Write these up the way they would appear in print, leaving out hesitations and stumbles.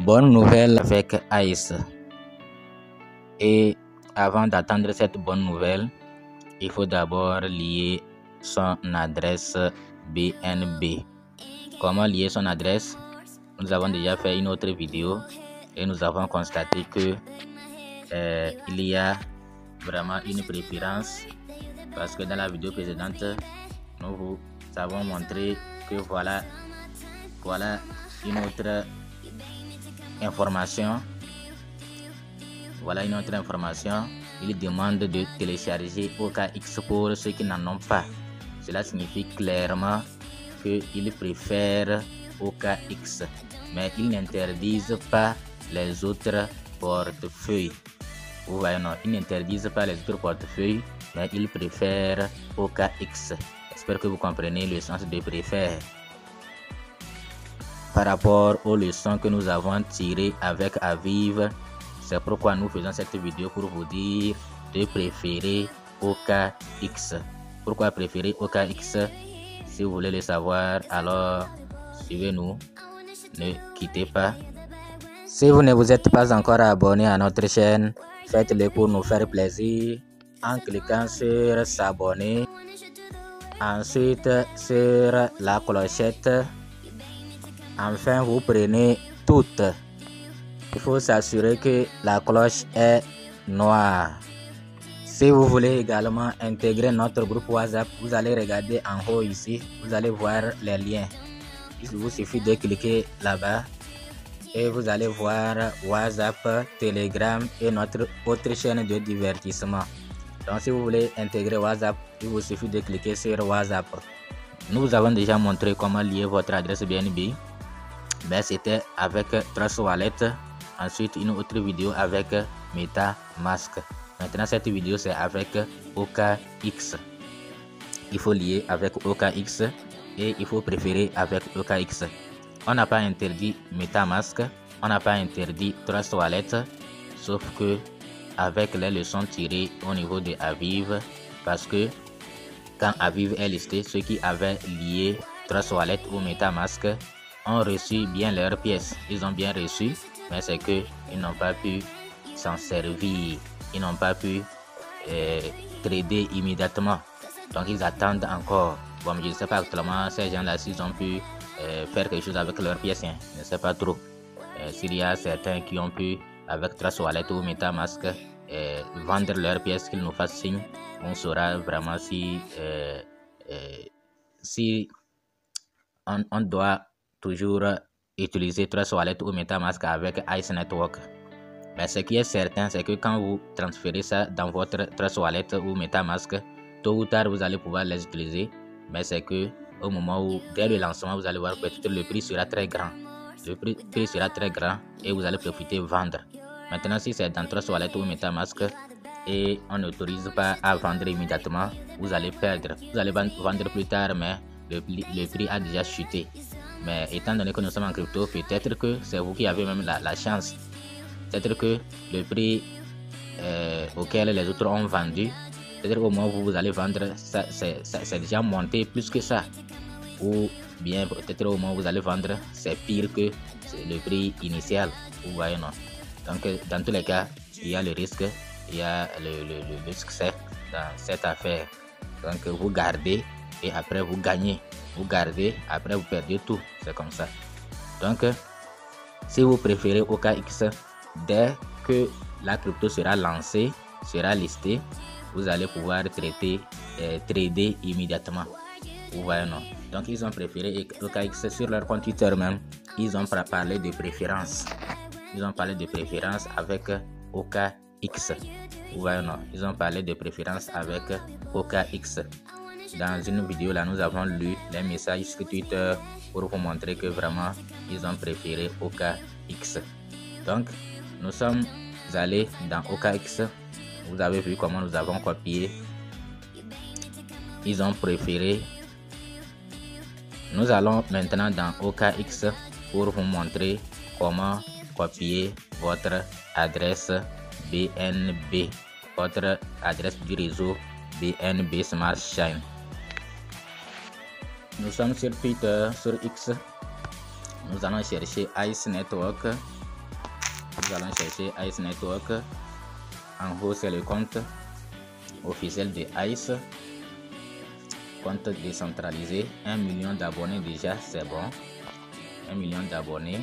Bonne nouvelle avec Ice. Et avant d'attendre cette bonne nouvelle, il faut d'abord lier son adresse BNB. Comment lier son adresse? Nous avons déjà fait une autre vidéo et nous avons constaté que il y a vraiment une préférence, parce que dans la vidéo précédente, nous vous avons montré que voilà une autre information. Voilà une autre information. Il demande de télécharger OKX pour ceux qui n'en ont pas. Cela signifie clairement qu'ils préfèrent OKX, mais ils n'interdisent pas les autres portefeuilles. Vous voyez, non, ils n'interdisent pas les autres portefeuilles, mais ils préfèrent OKX. J'espère que vous comprenez le sens de préfère. Par rapport aux leçons que nous avons tirées avec Aviv, c'est pourquoi nous faisons cette vidéo pour vous dire de préférer OKX. Pourquoi préférer OKX? Si vous voulez le savoir, alors suivez-nous, ne quittez pas. Si vous ne vous êtes pas encore abonné à notre chaîne, faites-le pour nous faire plaisir en cliquant sur s'abonner. Ensuite sur la clochette. Enfin, vous prenez toutes. Il faut s'assurer que la cloche est noire. Si vous voulez également intégrer notre groupe WhatsApp, vous allez regarder en haut ici, vous allez voir les liens. Il vous suffit de cliquer là-bas et vous allez voir WhatsApp, Telegram et notre autre chaîne de divertissement. Donc si vous voulez intégrer WhatsApp, il vous suffit de cliquer sur WhatsApp. Nous vous avons déjà montré comment lier votre adresse BNB. Ben, c'était avec Trust Wallet. Ensuite, une autre vidéo avec MetaMask. Maintenant, cette vidéo, c'est avec OKX. Il faut lier avec OKX et il faut préférer avec OKX. On n'a pas interdit MetaMask, on n'a pas interdit Trust Wallet, sauf que avec les leçons tirées au niveau de Aviv, parce que quand Aviv est listé, ceux qui avaient lié Trust Wallet ou MetaMask ont reçu bien leurs pièces. Ils ont bien reçu, mais c'est que ils n'ont pas pu s'en servir. Ils n'ont pas pu trader immédiatement. Donc ils attendent encore. Bon, je ne sais pas actuellement ces gens-là s'ils ont pu faire quelque chose avec leurs pièces. Je ne sais pas trop. S'il y a certains qui ont pu avec Trust Wallet ou MetaMask vendre leurs pièces, qu'ils nous fassent signe. On saura vraiment si on doit toujours utiliser Trust Wallet ou MetaMask avec Ice Network. Mais ce qui est certain, c'est que quand vous transférez ça dans votre Trust Wallet ou MetaMask, tôt ou tard vous allez pouvoir les utiliser. Mais c'est que au moment où, dès le lancement, vous allez voir que peut-être le prix sera très grand. Le prix sera très grand et vous allez profiter vendre. Maintenant, si c'est dans Trust Wallet ou MetaMask et on n'autorise pas à vendre immédiatement, vous allez perdre. Vous allez vendre plus tard, mais le prix a déjà chuté. Mais étant donné que nous sommes en crypto, peut-être que c'est vous qui avez même la chance. Peut-être que le prix auquel les autres ont vendu, peut-être au moment où vous allez vendre, c'est déjà monté plus que ça. Ou bien peut-être au moment où vous allez vendre, c'est pire que le prix initial. Vous voyez, non? Donc dans tous les cas, il y a le risque, il y a le succès dans cette affaire. Donc vous gardez et après vous gagnez. Vous gardez, après vous perdez tout. C'est comme ça. Donc, si vous préférez OKX, dès que la crypto sera lancée, sera listée, vous allez pouvoir trader immédiatement. Vous voyez, non? Donc, ils ont préféré OKX sur leur compte Twitter même. Ils ont parlé de préférence. Ils ont parlé de préférence avec OKX. Vous voyez, non? Ils ont parlé de préférence avec OKX. Dans une vidéo là, nous avons lu les messages sur Twitter pour vous montrer que vraiment ils ont préféré OKX. Donc nous sommes allés dans OKX. Vous avez vu comment nous avons copié. Ils ont préféré. Nous allons maintenant dans OKX pour vous montrer comment copier votre adresse BNB, votre adresse du réseau BNB Smart Chain. Nous sommes sur Twitter, sur X. Nous allons chercher Ice Network. nous allons chercher Ice Network. En haut, c'est le compte officiel de Ice. Compte décentralisé. 1 million d'abonnés déjà, c'est bon. 1 million d'abonnés.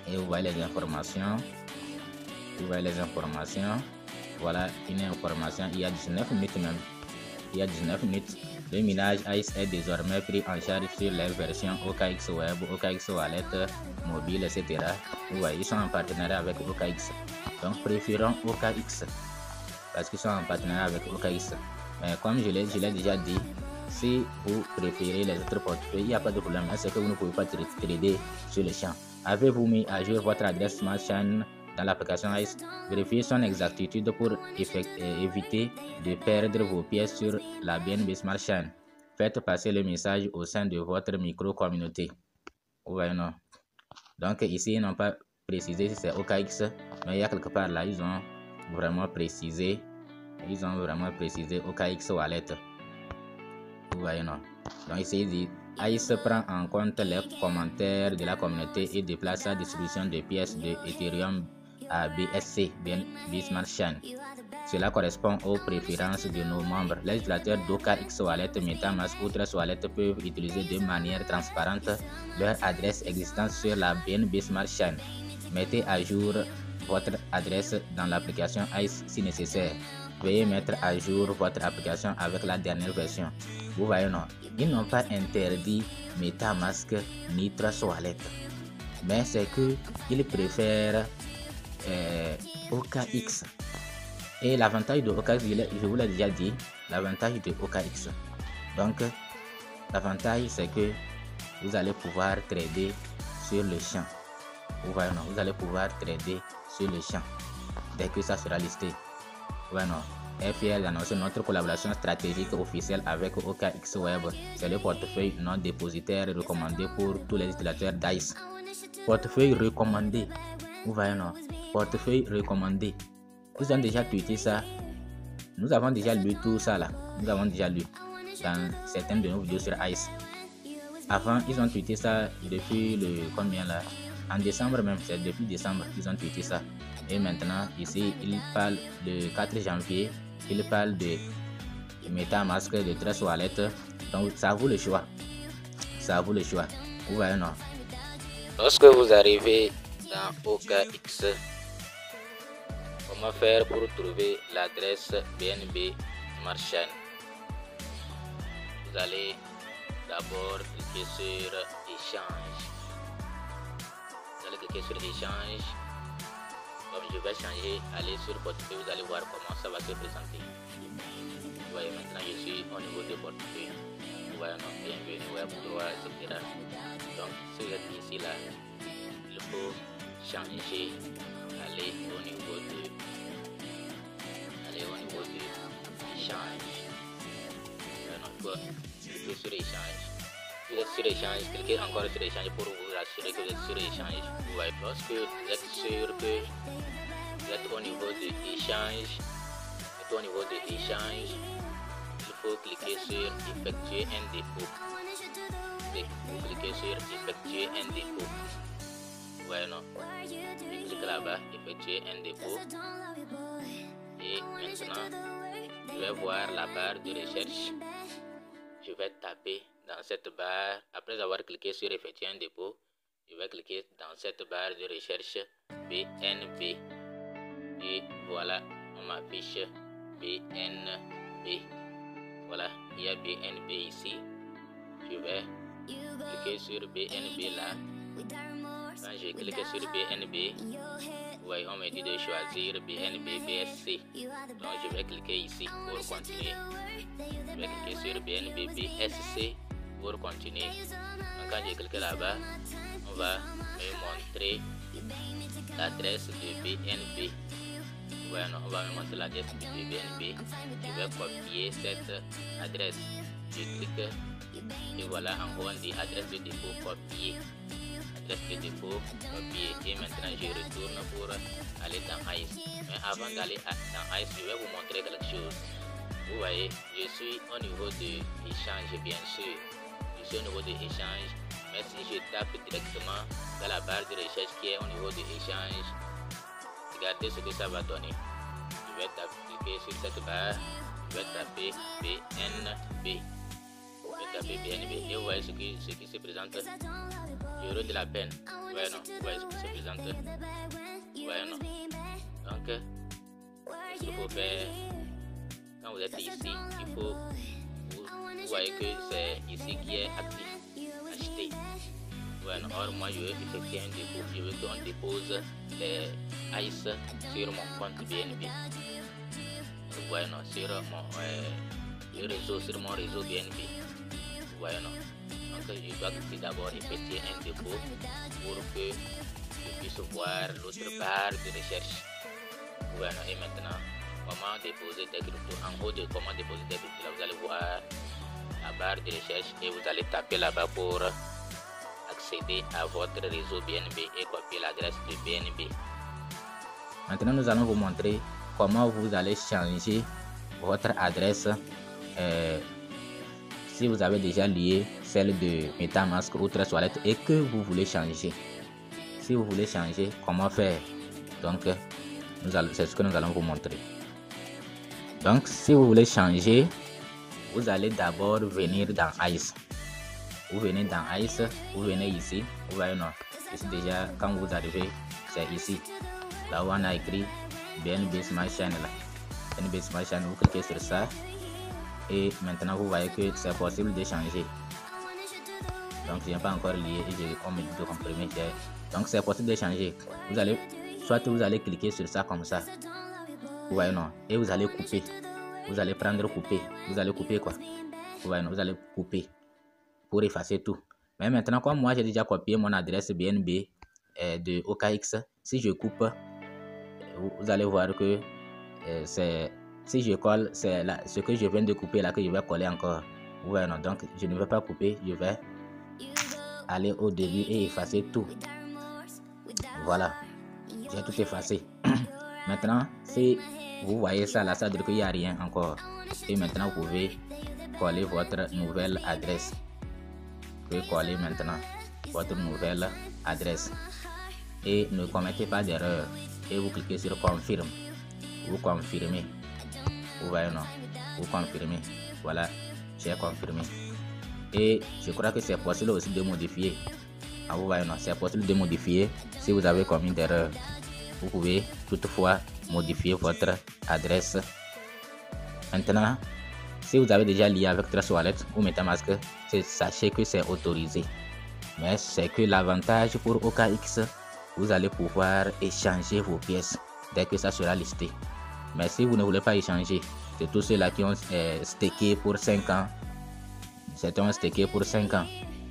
Et vous voyez les informations. Vous voyez les informations. Voilà une information. Il y a 19 minutes même. Il y a 19 minutes. Le minage Ice est désormais pris en charge sur les versions OKX Web, OKX Wallet, mobile, etc. Vous voyez, ils sont en partenariat avec OKX. Donc, préférons OKX parce qu'ils sont en partenariat avec OKX. Mais comme je l'ai déjà dit, si vous préférez les autres portefeuilles, il n'y a pas de problème. C'est que vous ne pouvez pas trader sur le champ. Avez-vous mis à jour votre adresse Smart Chain dans l'application Ice? Vérifiez son exactitude pour éviter de perdre vos pièces sur la BNB Smart Chain. Faites passer le message au sein de votre micro-communauté. Vous voyez, non? Donc ici, ils n'ont pas précisé si c'est OKX, mais il y a quelque part là, ils ont vraiment précisé OKX Wallet. Vous voyez, non? Donc ici, il dit Ice prend en compte les commentaires de la communauté et déplace la distribution de pièces de Ethereum à BSC, BNB Smart Chain. Cela correspond aux préférences de nos membres. Les utilisateurs d'OKX Wallet, MetaMask ou Trust Wallet peuvent utiliser de manière transparente leur adresse existante sur la BNB Smart Chain. Mettez à jour votre adresse dans l'application Ice si nécessaire. Veuillez mettre à jour votre application avec la dernière version. Vous voyez, non? Ils n'ont pas interdit MetaMask ni Trust Wallet, mais c'est que ils préfèrent OKX. Et l'avantage de OKX, je vous l'ai déjà dit, l'avantage de OKX. Donc, l'avantage c'est que vous allez pouvoir trader sur le champ. Vous voyez, non? Vous allez pouvoir trader sur le champ dès que ça sera listé. Bueno, est fier d'annoncer notre collaboration stratégique officielle avec OKX Web. C'est le portefeuille non dépositaire recommandé pour tous les utilisateurs d'Ice. Portefeuille recommandé. Vous voyez, non? Portefeuille recommandé. Ils ont déjà tweeté ça. Nous avons déjà lu tout ça là. Nous avons déjà lu dans certaines de nos vidéos sur Ice. Avant, ils ont tweeté ça depuis le combien là? En décembre même, c'est depuis décembre qu'ils ont tweeté ça. Et maintenant, ici, ils parlent le 4 janvier. Ils parlent de MetaMask, de Trust Wallet. Donc, ça vaut le choix. Ça vaut le choix. Vous voyez, non? Lorsque vous arrivez dans OKX, comment faire pour trouver l'adresse BNB Smart Chain? Vous allez d'abord cliquer sur Échange. Vous allez cliquer sur Échange. Comme je vais changer, aller sur portefeuille, vous allez voir comment ça va se présenter. Vous voyez, maintenant je suis au niveau de portefeuille. Vous voyez, non, bienvenue, web droit, etc. Donc, si vous êtes ici là, il faut changer, aller au niveau de échange. Il faut cliquer sur échange. Vous êtes sur échange, cliquez encore sur échange pour vous rassurer que vous êtes sur échange. Vous voyez, lorsque vous êtes sûr que vous êtes au niveau de échange, il faut cliquer sur effectuer un dépôt. Vous cliquez sur effectuer un dépôt. Vous voyez, non? Je clique là-bas, effectuer un dépôt. Et maintenant, je vais voir la barre de recherche. Je vais taper dans cette barre. Après avoir cliqué sur effectuer un dépôt, je vais cliquer dans cette barre de recherche BNB. Et voilà, on m'affiche BNB. Voilà, il y a BNB ici. Je vais cliquer sur BNB là. Quand j'ai cliqué sur BNB, vous voyez, on me dit de choisir BNB BSC. Donc je vais cliquer ici pour continuer. Je vais cliquer sur BNB BSC pour continuer. Donc quand j'ai cliqué là-bas, on va me montrer l'adresse de BNB. Ouais, non, on va me montrer l'adresse de BNB. Je vais copier cette adresse. Je clique et voilà, en haut on dit adresse de dépôt copier. Adresse de dépôt copier. Et maintenant je retourne pour aller dans Ice. Mais avant d'aller dans Ice, je vais vous montrer quelque chose. Vous voyez, je suis au niveau de échange, bien sûr. Je suis au niveau de échange. Mais si je tape directement dans la barre de recherche qui est au niveau de échange, regardez ce que ça va donner. Je vais cliquer sur cette barre, je vais taper BNB. Je vais taper BNB et vous voyez ce qui se présente. J'aurai de la peine. Vous voyez, non? Vous voyez ce qui se présente. Vous voyez, non? Donc, ce qu'il faut faire, quand vous êtes ici, il faut, vous voyez que c'est ici qui est actif, acheter. Voilà, or moi je veux effectuer un dépôt, je veux qu'on dépose les ICE sur mon compte BNB. Vous voyez, non, sur mon réseau BNB. Vous voyez, non. Donc je dois d'abord effectuer un dépôt pour que je puisse voir l'autre barre de recherche. Voilà, et maintenant, comment déposer des cryptos. En haut de comment déposer des cryptos, là, vous allez voir la barre de recherche et vous allez taper là-bas pour accéder à votre réseau BNB et copier l'adresse de BNB. Maintenant, nous allons vous montrer comment vous allez changer votre adresse si vous avez déjà lié celle de MetaMask ou Trust Wallet et que vous voulez changer. Si vous voulez changer, comment faire? Donc, c'est ce que nous allons vous montrer. Donc, si vous voulez changer, vous allez d'abord venir dans ICE. Vous venez dans ICE, vous venez ici, vous voyez, non, ici déjà, quand vous arrivez, c'est ici, là où on a écrit BNB Smart Chain, là. BNB Smart Chain, vous cliquez sur ça, et maintenant vous voyez que c'est possible de changer. Donc, je n'ai pas encore lié, et on me dit de comprimer. Donc, c'est possible de changer. Vous allez, soit vous allez cliquer sur ça comme ça, vous voyez, non, et vous allez couper. Vous allez prendre couper, vous allez couper quoi, vous voyez, non, vous allez couper pour effacer tout. Mais maintenant, comme moi j'ai déjà copié mon adresse BNB de OKX, si je coupe, vous allez voir que si je colle, c'est ce que je viens de couper là que je vais coller encore. Vous voyez, non, donc je ne vais pas couper, je vais aller au début et effacer tout. Voilà, j'ai tout effacé. Maintenant, si vous voyez ça là, ça veut dire qu'il n'y a rien encore. Et maintenant, vous pouvez coller votre nouvelle adresse. Vous pouvez coller maintenant votre nouvelle adresse. Et ne commettez pas d'erreur. Et vous cliquez sur confirme. Vous confirmez. Vous voyez, non? Vous confirmez. Voilà, j'ai confirmé. Et je crois que c'est possible aussi de modifier. Ah, vous voyez, non? C'est possible de modifier si vous avez commis d'erreur. Vous pouvez toutefois modifier votre adresse. Maintenant, si vous avez déjà lié avec Trust Wallet ou MetaMask, sachez que c'est autorisé. Mais c'est que l'avantage pour OKX, vous allez pouvoir échanger vos pièces dès que ça sera listé. Mais si vous ne voulez pas échanger, c'est tous ceux-là qui ont stacké pour 5 ans. Certains ont stacké pour 5 ans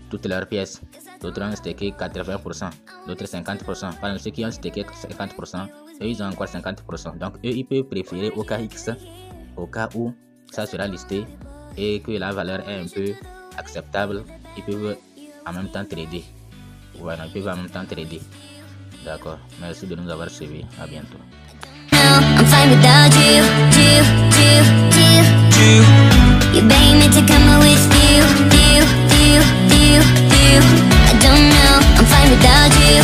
toutes leurs pièces. D'autres ont stacké 80%, d'autres 50%. Par exemple, ceux qui ont stacké 50%, eux, ils ont encore 50%. Donc, eux, ils peuvent préférer OKX au cas où ça sera listé et que la valeur est un peu acceptable. Ils peuvent en même temps trader. Voilà, ils peuvent en même temps trader. D'accord. Merci de nous avoir suivis. À bientôt. I'm fine without you, you beg me to come with you, I don't know, I'm fine without you.